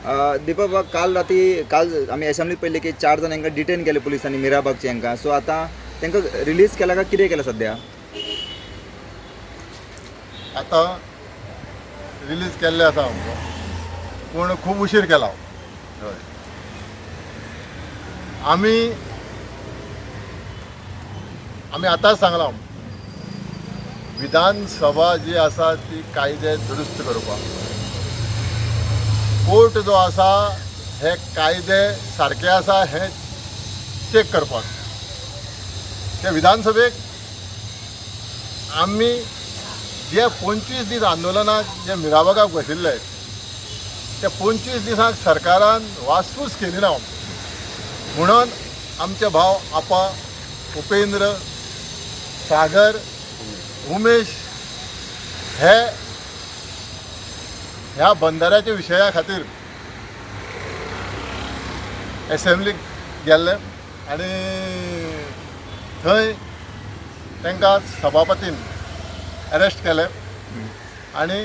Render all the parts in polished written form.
दीपक बाब, काल आम्ही असेंब्लीत पहिले की 4 जणांका डिटेन केले पोलिसांनी मिराबागचे हांकां. सो आता तांकां रिलीज केला का कितें केला सध्या? आता रिलीज केल्ले आसा पूण खूब उशीर केला. हय, आमी आतांच सांगलां, विधानसभा जी आसा ती कायदे दुरुस्त करपाक, कोर्ट जो आसा हे कायदे सारके आसा हे चेक करपाक. ते विधानसभेक आमी जे 25 दीस आंदोलनाक जे मिराबागाक बशिल्ले ते 25 दिसांक सरकारान वासपूस केली ना. म्हणून आमचे भाव आपा उपेंद्र, सागर, उमेश हे ह्या बंधाऱ्याच्या विशया खातीर असेंब्लीक गेल्ले आनी थंय तांकां सभापतीन अरेस्ट केले आनी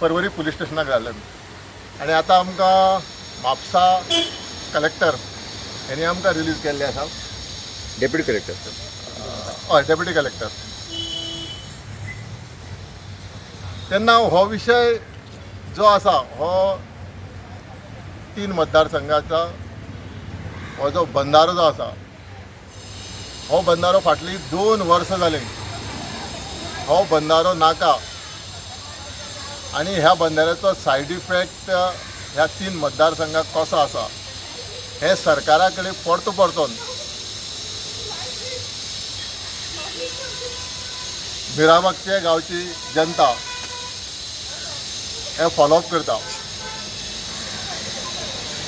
परवरी पुलीस स्टेशनाक घाले. आनी आतां आमकां म्हापसा कलेक्टर हेणी आमकां रिलीज केल्ले आसा. Deputy collector. हय, डेप्युटी कलेक्टर. तेन्ना हो विशय जो आसा हो 3 मतदारसंघाचा हो जो बंधारो जो आसा हो बंधारो फाटली 2 वर्सां जाली हो बंधारो नाका. आनी ह्या बंधाऱ्याचो सायड इफेक्ट ह्या 3 मतदारसंघाक कसो आसा हे सरकारा कडेन परतून मिराबागचे गांवची जनता हे फॉलोअप करता.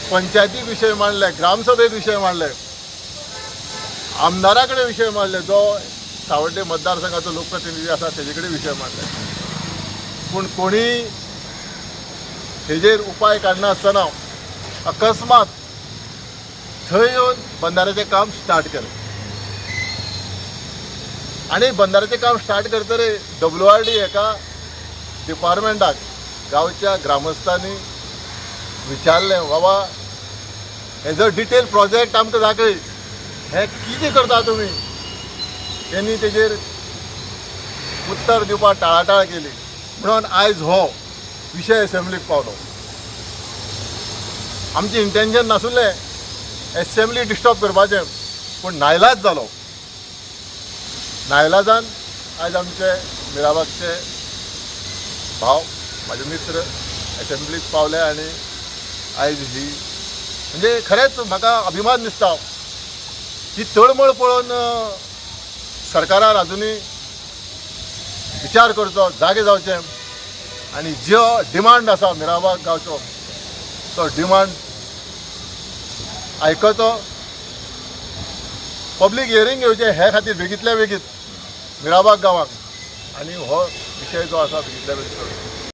पंचायती विशय मांडले, ग्रामसभेक विशय मांडले, आमदारा कडेन विशय मांडले, जो सावड्डे मतदारसंघाचो लोकप्रतिनिधी आसा तेजे कडेन विशय मांडले. पूण कोणी हेजेर उपाय काडनासतना अकस्मात थंय येवन बंधाऱ्याचें काम स्टार्ट केलें. आनी बंधाऱ्याचें काम स्टार्ट करतरे WRD एका डिपार्टमेंटाक गांवच्या ग्रामस्थांनी विचारलें, बाबा हेजो डिटेल प्रोजेक्ट आमकां दाखय, हे कितें करता तुमी. तेणी तेजेर उत्तर दिवपाक टाळाटाळ केली. म्हणून आयज हो विशय असेंब्लीक पावलो. आमचें इंटेन्शन नासुल्लें असेंब्ली डिस्टर्ब करपाचें, पूण नाइलाज जालो. नाइलाजान आयज आमचे मिराबागचे भाव म्हाजे मित्र असेंब्लीक पावले आनी आयज ही म्हणजे खरेंच म्हाका अभिमान दिसता. ही तळमळ पळोवन सरकारान आजुनूय विचार करचो, जागे जावचें आनी जो डिमांड आसा मिराबाग गांवचो तो डिमांड आयकचो. पब्लीक हियरींग घेवचें हे खातीर बेगींतल्या बेगीन मिराबाग गांवाक आनी हो विशय जो आसा बेगींतल्या बेगीन